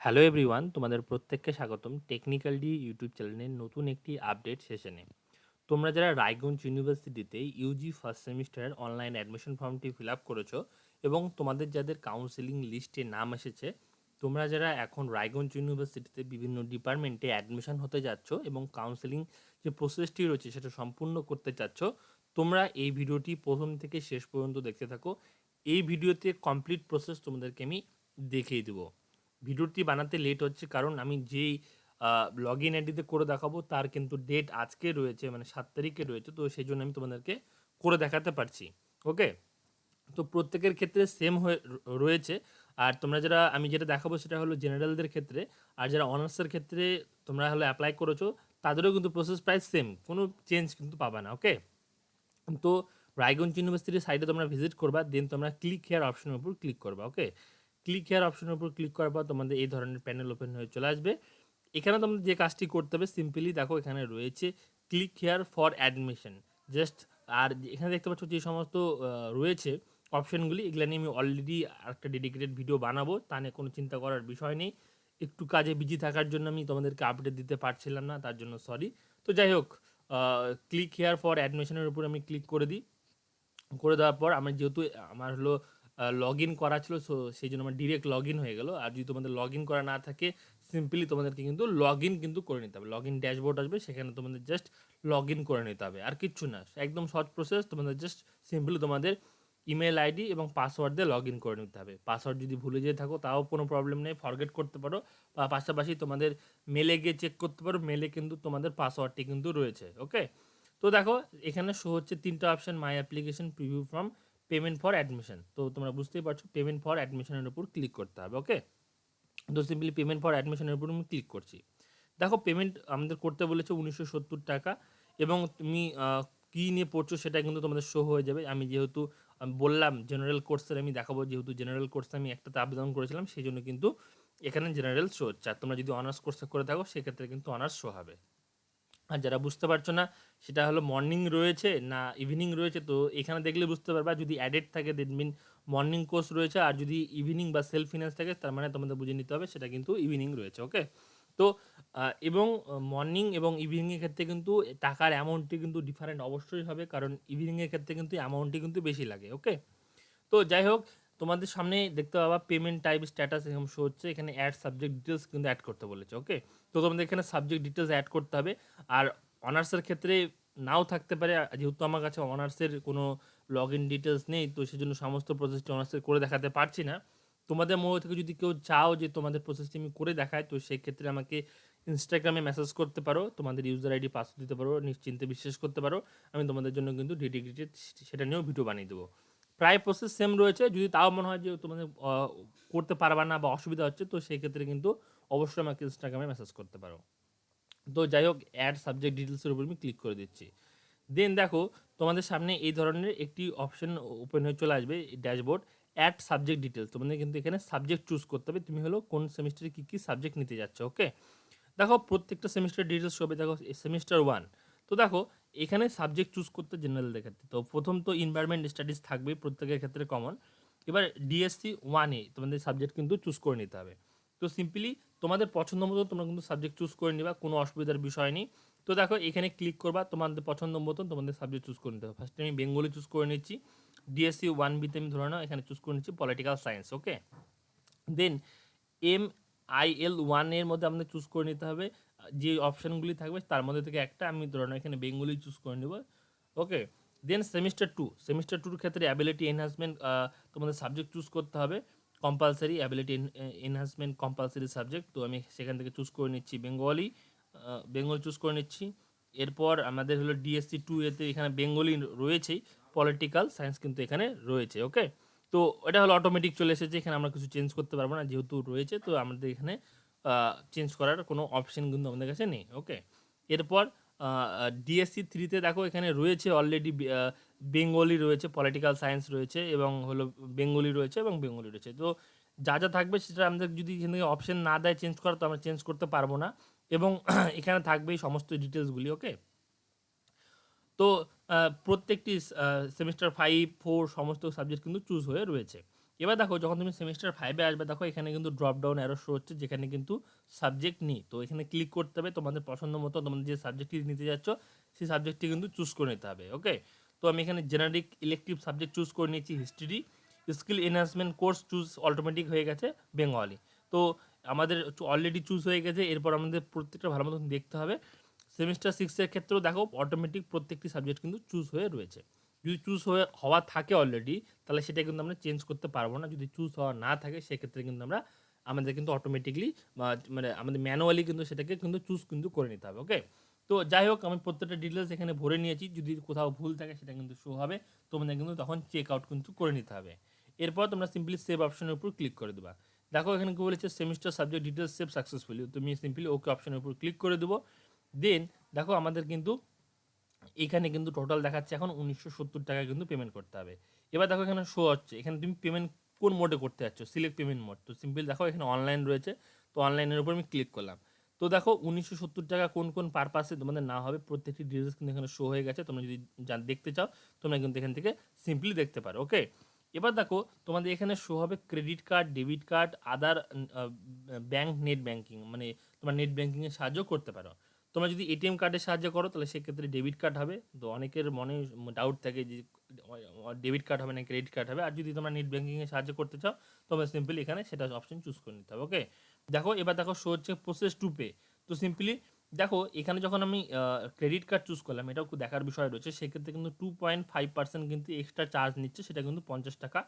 Hello everyone, তোমাদের প্রত্যেককে স্বাগতম টেকনিক্যাল ডি ইউটিউব চ্যানেলের নতুন একটি আপডেট সেশনে। তোমরা যারা রায়গঞ্জ ইউনিভার্সিটিতে ইউজি ফার্স্ট সেমিস্টারের অনলাইন অ্যাডমিশন ফর্মটি ফিল আপ করেছো এবং তোমাদের যাদের কাউন্সেলিং লিস্টে নাম এসেছে, তোমরা যারা এখন রায়গঞ্জ ইউনিভার্সিটিতে বিভিন্ন ডিপার্টমেন্টে অ্যাডমিশন হতে যাচ্ছ এবং কাউন্সেলিং যে প্রসেসটি রয়েছে সেটা সম্পূর্ণ করতে চাচ্ছ, তোমরা এই ভিডিওটি প্রথম থেকে শেষ পর্যন্ত দেখতে থাকো। এই ভিডিওতে কমপ্লিট প্রসেস তোমাদেরকে আমি দেখিয়ে দেবো। ভিডিওটি বানাতে লেট হচ্ছে কারণ আমি যেই লগ ইন আইডিতে করে দেখাবো তার কিন্তু ডেট আজকে রয়েছে, মানে 7 তারিখে রয়েছে, তো সেই জন্য আমি তোমাদেরকে করে দেখাতে পারছি। ওকে, তো প্রত্যেকের ক্ষেত্রে সেম হয়ে রয়েছে। আর তোমরা যারা আমি যেটা দেখাবো সেটা হলো জেনারেলদের ক্ষেত্রে, আর যারা অনার্সের ক্ষেত্রে তোমরা হলো অ্যাপ্লাই করেছো তাদেরও কিন্তু প্রসেস প্রায় সেম, কোনো চেঞ্জ কিন্তু পাবা না। ওকে, তো রায়গঞ্জ ইউনিভার্সিটির সাইটে তোমরা ভিজিট করবা, দেন তোমরা ক্লিক হেয়ার অপশনের উপর ক্লিক করবা। ওকে, ক্লিক হেয়ার অপশনের উপর ক্লিক করার পর তোমাদের এই ধরনের প্যানেল ওপেন হয়ে চলে আসবে। এখানে তোমাদের যে কাজটি করতে হবে সিম্পলি দেখো, এখানে রয়েছে click here for admission just. আর এখানে দেখতে পাচ্ছ যে সমস্ত রয়েছে অপশনগুলি, এগুলো নিয়ে আমি অলরেডি একটা ডেডিকেটেড ভিডিও বানাবো, তা নিয়ে কোনো চিন্তা করার বিষয় নেই। একটু কাজে বিজি থাকার জন্য আমি তোমাদেরকে আপডেট দিতে পারছিলাম না, তার জন্য সরি। তো যাই হোক, ক্লিক হেয়ার ফর অ্যাডমিশনের উপর আমি ক্লিক করে দিই। করে দেওয়ার পর আমার যেহেতু আমার হলো লগ ইন করা ছিল, সো সেই জন্য আমার ডিরেক্ট লগ ইন হয়ে গেল। আর যদি তোমাদের লগ ইন করা না থাকে, সিম্পলি তোমাদেরকে কিন্তু লগ ইন কিন্তু করে নিতে হবে। লগ ইন ড্যাশবোর্ড আসবে, সেখানে তোমাদের জাস্ট লগ ইন করে নিতে হবে, আর কিচ্ছু না, একদম সহজ প্রসেস। তোমাদের জাস্ট সিম্পলি তোমাদের ইমেল আইডি এবং পাসওয়ার্ড দিয়ে লগ ইন করে নিতে হবে। পাসওয়ার্ড যদি ভুলে যেয়ে থাকো তাও কোনো প্রবলেম নেই, ফরগেট করতে পারো, বা পাশাপাশি তোমাদের মেলে গিয়ে চেক করতে পারো, মেলে কিন্তু তোমাদের পাসওয়ার্ডটি কিন্তু রয়েছে। ওকে, তো দেখো এখানে শো হচ্ছে 3টা option, my application, preview form, payment for admission. তো তোমরা বুঝতেই পারছো পেমেন্ট ফর অ্যাডমিশনের উপর ক্লিক করতে হবে। ওকে, তো সিম্পলি পেমেন্ট ফর অ্যাডমিশনের উপর আমি ক্লিক করছি। দেখো পেমেন্ট আমাদের করতে বলেছে 1970 টাকা, এবং তুমি কী নিয়ে পড়ছো সেটা কিন্তু তোমাদের শো হয়ে যাবে। আমি যেহেতু বললাম জেনারেল কোর্সের আমি দেখাবো, যেহেতু জেনারেল কোর্সে আমি একটাতে আবেদন করেছিলাম, সেই জন্য কিন্তু এখানে জেনারেল শো হচ্ছে। আর তোমরা যদি অনার্স কোর্সে করে থাকো সেক্ষেত্রে কিন্তু অনার্স শো হবে। আর যারা বুঝতে পারছো না সেটা হলো মর্নিং রয়েছে না ইভিনিং রয়েছে, তো এখানে দেখলে বুঝতে পারবা। যদি অ্যাডেড থাকে দ্যাট মিন মর্নিং কোর্স রয়েছে, আর যদি ইভিনিং বা সেলফ ফিনান্স থাকে তার মানে তোমাদের বুঝে নিতে হবে সেটা কিন্তু ইভিনিং রয়েছে। ওকে, তো এবং মর্নিং এবং ইভিনিংয়ের ক্ষেত্রে কিন্তু টাকার অ্যামাউন্টটি কিন্তু ডিফারেন্ট অবশ্যই হবে, কারণ ইভিনিংয়ের ক্ষেত্রে কিন্তু অ্যামাউন্টটি কিন্তু বেশি লাগে। ওকে, তো যাই হোক, তোমাদের সামনে দেখতে পাবা পেমেন্ট টাইপ স্ট্যাটাস এরকম শো হচ্ছে, এখানে অ্যাড সাবজেক্ট ডিটেলস কিন্তু অ্যাড করতে বলেছে। ওকে, তো তোমাদের এখানে সাবজেক্ট ডিটেলস অ্যাড করতে হবে। আর অনার্সের ক্ষেত্রে নাও থাকতে পারে, যেহেতু আমার কাছে অনার্সের কোনো লগ ইন ডিটেলস নেই, তো সেজন্য সমস্ত প্রসেসটি অনার্সের করে দেখাতে পারছি না। তোমাদের মধ্যে থেকে যদি কেউ চাও যে তোমাদের প্রসেসটি আমি করে দেখাই, তো সেই ক্ষেত্রে আমাকে ইনস্টাগ্রামে মেসেজ করতে পারো, তোমাদের ইউজার আইডি পাসওয়ার্ড দিতে পারো, নিশ্চিন্তে বিশ্বাস করতে পারো। আমি তোমাদের জন্য কিন্তু ডেডিকেটেড সেটা নিয়েও ভিডিও বানিয়ে দেবো। প্রায় প্রসেস সেম রয়েছে, যদি তাও মনে হয় যে তোমাদের করতে পারবা না বা অসুবিধা হচ্ছে, তো সেই ক্ষেত্রে কিন্তু অবশ্যই আমাকে ইনস্টাগ্রামে মেসেজ করতে পারো। তো যাই হোক, অ্যাড সাবজেক্ট ডিটেলসের উপর আমি ক্লিক করে দিচ্ছি। দেন দেখো তোমাদের সামনে এই ধরনের একটি অপশন ওপেন হয়ে চলে আসবে, ড্যাশবোর্ড অ্যাড সাবজেক্ট ডিটেলস। তোমাদের কিন্তু এখানে সাবজেক্ট চুজ করতে হবে, তুমি হলো কোন সেমিস্টারে কী কী সাবজেক্ট নিতে যাচ্ছ। ওকে, দেখো প্রত্যেকটা সেমিস্টার ডিটেলস হবে। দেখো সেমিস্টার 1, তো দেখো এখানে সাবজেক্ট চুজ করতে জেনারেলদের ক্ষেত্রে তো প্রথম তো এনভায়রনমেন্ট স্টাডিজ থাকবে প্রত্যেকের ক্ষেত্রে কমন। এবার ডিএসসি 1-এ তোমাদের সাবজেক্ট কিন্তু চুজ করে নিতে হবে। তো সিম্পলি তোমাদের পছন্দ মতো তোমরা কিন্তু সাবজেক্ট চুজ করে নিবা, কোনো অসুবিধার বিষয় নেই। তো দেখো এখানে ক্লিক করবা, তোমাদের পছন্দ মতন তোমাদের সাবজেক্ট চুজ করে নিতে হবে। ফার্স্টে আমি বেঙ্গলি চুজ করে নিচ্ছি, ডিএসসি 1B-তে আমি ধরে নাও এখানে চুজ করে নিচ্ছি পলিটিক্যাল সায়েন্স। ওকে, দেন MIL 1-এর মধ্যে আমাদের চুজ করে নিতে হবে যে অপশানগুলি থাকবে তার মধ্যে থেকে একটা, আমি ধরে নাও এখানে বেঙ্গলি চুজ করে নেব। ওকে, দেন সেমিস্টার 2-র ক্ষেত্রে অ্যাবিলিটি এনহান্সমেন্ট তোমাদের সাবজেক্ট চুজ করতে হবে, compulsory ability enhancement compulsory subject. তো আমি সেখান থেকে চুজ করে নিচ্ছি বেঙ্গলি চুজ করে নিচ্ছি। এরপর আমাদের হলো ডিএসসি 2-এতে এখানে বেঙ্গলি রয়েছেই, পলিটিক্যাল সায়েন্স কিন্তু এখানে রয়েছে। ওকে, তো এটা হলো অটোমেটিক চলে এসেছে, এখানে আমরা কিছু চেঞ্জ করতে পারবো না যেহেতু রয়েছে, তো আমাদের এখানে চেঞ্জ করার কোনো অপশন কিন্তু আমাদের কাছে নেই। ওকে, এরপর ডিএসসি 3-তে দেখো এখানে রয়েছে অলরেডি বেঙ্গলি রয়েছে, পলিটিক্যাল সায়েন্স রয়েছে, এবং হলো বেঙ্গলি রয়েছে এবং বেঙ্গলি রয়েছে। তো যা যা থাকবে সেটা আমাদের যদি এখান থেকে অপশন না দেয় চেঞ্জ করা, তো আমরা চেঞ্জ করতে পারবো না, এবং এখানে থাকবে এই সমস্ত ডিটেলসগুলি। ওকে, তো প্রত্যেকটি সেমিস্টার 5, 4 সমস্ত সাবজেক্ট কিন্তু চুজ হয়ে রয়েছে। এবার দেখো যখন তুমি সেমিস্টার 5-এ আসবে, দেখো এখানে কিন্তু ড্রপ ডাউন অ্যারো শো হচ্ছে, যেখানে কিন্তু সাবজেক্ট নেই। তো এখানে ক্লিক করতে হবে, তোমাদের পছন্দ মতো তোমাদের যে সাবজেক্টটি নিতে যাচ্ছ সেই সাবজেক্টটি কিন্তু চুজ করে নিতে হবে। ওকে, তো আমি এখানে জেনারিক ইলেকটিভ সাবজেক্ট চুজ করে নিয়েছি history. Skill enhancement course choose automatic হয়ে গেছে বেঙ্গলি। তো আমাদের অলরেডি চুজ হয়ে গেছে। এরপর আমাদের প্রত্যেকটা ভালো মতন দেখতে হবে। সেমিস্টার 6-এর ক্ষেত্রেও দেখো অটোমেটিক প্রত্যেকটি সাবজেক্ট কিন্তু চুজ হয়ে রয়েছে। যদি চুজ হওয়া থাকে অলরেডি, তাহলে সেটা কিন্তু আমরা চেঞ্জ করতে পারবো না। যদি চুজ হওয়া না থাকে সেক্ষেত্রে কিন্তু আমাদের কিন্তু অটোমেটিকলি মানে আমাদের ম্যানুয়ালি কিন্তু সেটাকে কিন্তু চুজ কিন্তু করে নিতে হবে। ওকে, তো যাই হোক আমি প্রত্যেকটা ডিটেলস এখানে ভরে নিয়েছি। যদি কোথাও ভুল থাকে সেটা কিন্তু শো হবে, তোমাদের কিন্তু তখন চেক আউট কিন্তু করে নিতে হবে। এরপর তোমরা সিম্পলি সেভ অপশনের উপর ক্লিক করে দেবা। দেখো এখানে কি বলেছে, semester subject details save successfully. তুমি সিম্পলি ওকে অপশনের উপর ক্লিক করে দেবো। দেন দেখো আমাদের কিন্তু এখানে কিন্তু টোটাল দেখাচ্ছে এখন 1970 টাকা কিন্তু পেমেন্ট করতে হবে। এবার দেখো এখানে শো হচ্ছে, এখানে তুমি পেমেন্ট কোন মোডে করতে যাচ্ছ, সিলেক্ট পেমেন্ট মোড। তো সিম্পল দেখো এখানে অনলাইন রয়েছে, তো অনলাইনের উপর আমি ক্লিক করলাম। তো দেখো 1970 টাকা কোন কোন পারপাসে তোমাদের না হবে প্রত্যেকটি ডিটেলস কিন্তু এখানে শো হয়ে গেছে। তোমরা যদি দেখতে চাও তোমরা কিন্তু এখান থেকে সিম্পলি দেখতে পারো। ওকে, এবার দেখো তোমাদের এখানে শো হবে ক্রেডিট কার্ড, ডেবিট কার্ড, আদার ব্যাঙ্ক, নেট ব্যাঙ্কিং, মানে তোমার নেট ব্যাঙ্কিংয়ের সাহায্য করতে পারো। তোমরা যদি এটিএম কার্ডের সাহায্যে করো তাহলে সেক্ষেত্রে ডেবিট কার্ড হবে। তো অনেকের মনে ডাউট থাকে যে ডেবিট কার্ড হবে না ক্রেডিট কার্ড হবে। আর যদি তোমরা নেট ব্যাঙ্কিংয়ে সাহায্য করতে চাও তোমরা সিম্পলি এখানে সেটা অপশন চুজ করে নিতে হবে। ওকে, দেখো এবার দেখো শো হচ্ছে প্রসেস টু পে। তো সিম্পলি দেখো এখানে যখন আমি ক্রেডিট কার্ড চুজ করলাম, এটাও দেখার বিষয় রয়েছে। সেক্ষেত্রে কিন্তু 2.5% কিন্তু এক্সট্রা চার্জ নিচ্ছে, সেটা কিন্তু 50 টাকা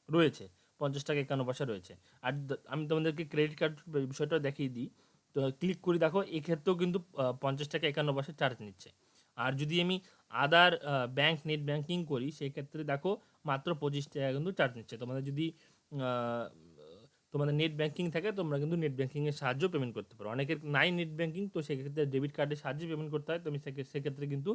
রয়েছে, 50 টাকা 51 পয়সা রয়েছে। আর আমি তোমাদেরকে ক্রেডিট কার্ড বিষয়টা দেখিয়ে দিই। তো ক্লিক করি, দেখো এক্ষেত্রেও কিন্তু 50 টাকা 51 পয়সা চার্জ নিচ্ছে। আর যদি আমি আদার ব্যাঙ্ক, নেট ব্যাঙ্কিং করি সেক্ষেত্রে দেখো মাত্র 25 টাকা কিন্তু চার্জ নিচ্ছে। তোমাদের যদি আহ, তোমাদের নেট ব্যাঙ্কিং থাকে তোমরা কিন্তু নেট ব্যাঙ্কিংয়ের সাহায্য পেমেন্ট করতে পারো। অনেকের নাই নেট ব্যাঙ্কিং, তো সেক্ষেত্রে ডেবিট কার্ডের সাহায্যে পেমেন্ট করতে হয়। তুমি সেক্ষেত্রে কিন্তু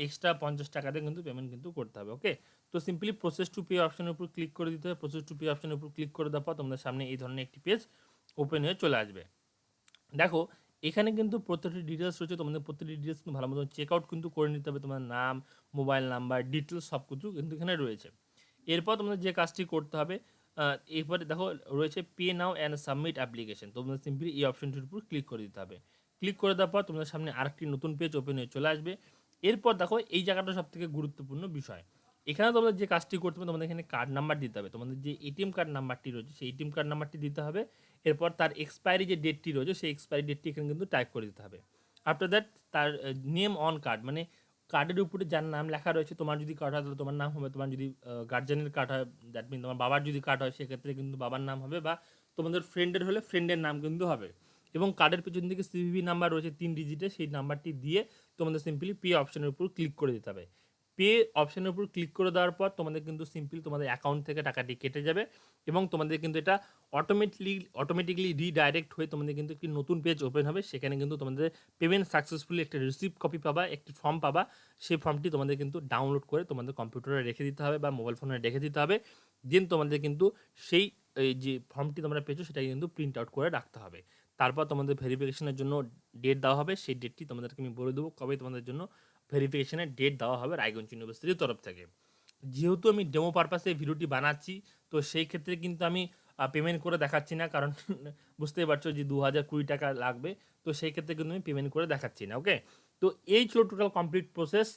এক্সট্রা 50 টাকাতে কিন্তু পেমেন্ট কিন্তু করতে হবে। ওকে, তো সিম্পলি প্রসেস টু পে অপশনের উপর ক্লিক করে দিতে হবে। প্রসেস টু পে অপশনের উপর ক্লিক করে দেওয়ার পর তোমাদের সামনে এই ধরনের একটি পেজ ওপেন হয়ে চলে আসবে। দেখো এখানে কিন্তু প্রত্যেকটি ডিটেলস রয়েছে, তোমাদের প্রত্যেকটি ডিটেলস কিন্তু ভালো মতো চেক আউট কিন্তু করে নিতে হবে। তোমার নাম, মোবাইল নাম্বার, ডিটেলস সব কিছু কিন্তু এখানে রয়েছে। এরপর তোমাদের যে কাজটি করতে হবে, এরপরে দেখো রয়েছে pay now and submit application. তোমাদের সিম্পলি এই অপশনটির উপর ক্লিক করে দিতে হবে। ক্লিক করে দেওয়ার পর তোমাদের সামনে আরেকটি নতুন পেজ ওপেন হয়ে চলে আসবে। এরপর দেখো এই জায়গাটা সব থেকে গুরুত্বপূর্ণ বিষয়। এখানে তোমাদের যে কাজটি করতে হবে, তোমাদের এখানে কার্ড নাম্বার দিতে হবে। তোমাদের যে এটিএম কার্ড নাম্বারটি রয়েছে সেই এটিএম কার্ড নাম্বারটি দিতে হবে। এরপর তার এক্সপায়ারি যে ডেটটি রয়েছে সেই এক্সপায়ারি ডেটটি এখানে কিন্তু টাইপ করে দিতে হবে। আফটার দ্যাট তার নেম অন কার্ড, মানে কার্ডের উপরে যার নাম লেখা রয়েছে, তোমার যদি কার্ড হয় তাহলে তোমার নাম হবে। তোমার যদি গার্জেনের কার্ড হয়, দ্যাট মিন তোমার বাবার যদি কার্ড হয় সেক্ষেত্রে কিন্তু বাবার নাম হবে, বা তোমাদের ফ্রেন্ডের হলে ফ্রেন্ডের নাম কিন্তু হবে। এবং কার্ডের পেছন দিকে সিভিভি নাম্বার রয়েছে 3 ডিজিটের, সেই নাম্বারটি দিয়ে তোমাদের সিম্পলি পে অপশনের উপর ক্লিক করে দিতে হবে। পে অপশনের উপর ক্লিক করে দেওয়ার পর তোমাদের কিন্তু সিম্পলি তোমাদের অ্যাকাউন্ট থেকে টাকাটি কেটে যাবে এবং তোমাদের কিন্তু এটা অটোমেটিকলি রিডাইরেক্ট হয়ে তোমাদের কিন্তু একটি নতুন পেজ ওপেন হবে। সেখানে কিন্তু তোমাদের পেমেন্ট সাকসেসফুলি একটা রিসিপ্ট কপি পাবা, একটি ফর্ম পাবা। সেই ফর্মটি তোমাদের কিন্তু ডাউনলোড করে তোমাদের কম্পিউটারে রেখে দিতে হবে বা মোবাইল ফোনে রেখে দিতে হবে। দেন তোমাদের কিন্তু সেই এই যে ফর্মটি তোমরা পেয়েছো সেটাকে কিন্তু প্রিন্ট আউট করে রাখতে হবে। তারপর তোমাদের ভেরিফিকেশনের জন্য ডেট দেওয়া হবে। সেই ডেটটি তোমাদেরকে আমি বলে দেবো কবে তোমাদের জন্য ভেরিফিকেশনের ডেট দেওয়া হবে রায়গঞ্জ ইউনিভার্সিটির তরফ থেকে। যেহেতু আমি ডেমো পারপাসে ভিডিওটি বানাচ্ছি, তো সেই ক্ষেত্রে কিন্তু আমি পেমেন্ট করে দেখাচ্ছি না, কারণ বুঝতেই পারছো যে 2020 টাকা লাগবে। তো সেই ক্ষেত্রে কিন্তু আমি পেমেন্ট করে দেখাচ্ছি না। ওকে, তো এই ছিল টোটাল কমপ্লিট প্রসেস।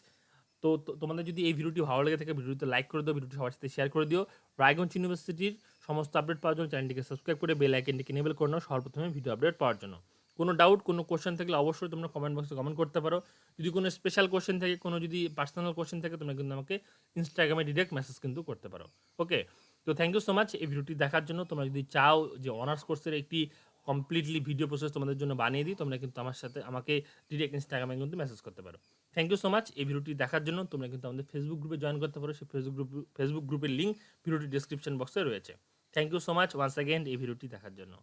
তো তোমাদের যদি এই ভিডিওটি ভালো লেগে থাকে ভিডিওতে লাইক করে দিও, ভিডিওটি সবার সাথে শেয়ার করে দিও। রায়গঞ্জ ইউনিভার্সিটির সমস্ত আপডেট পাওয়ার জন্য চ্যানেলটিকে সাবস্ক্রাইব করে বেল আইকনটিকে এনেবল করে নাও সর্বপ্রথমে ভিডিও আপডেট পাওয়ার জন্য। কোনো ডাউট, কোনো কোশ্চেন থাকলে অবশ্যই তোমরা কমেন্ট বক্সে কমেন্ট করতে পারো। যদি কোনো স্পেশাল কোশ্চেন থাকে, কোনো যদি পার্সোনাল কোশ্চেন থাকে, তোমরা কিন্তু আমাকে ইনস্টাগ্রামে ডিরেক্ট মেসেজ কিন্তু করতে পারো। ওকে, তো থ্যাংক ইউ সো মাচ এই ভিডিওটি দেখার জন্য। তোমরা যদি চাও যে অনার্স কোর্সের একটি কমপ্লিটলি ভিডিও প্রসেস তোমাদের জন্য বানিয়ে দিই, তোমরা কিন্তু আমাকে ডিরেক্ট ইনস্টাগ্রামে কিন্তু মেসেজ করতে পারো। থ্যাংক ইউ সো মাচ এই ভিডিওটি দেখার জন্য। তোমরা কিন্তু আমাদের ফেসবুক গ্রুপে জয়েন করতে পারো। সেই ফেসবুক গ্রুপের লিঙ্ক ভিডিওটি ডিসক্রিপশন বক্সে রয়েছে। Thank you so much once again এই ভিডিওটি দেখার জন্য।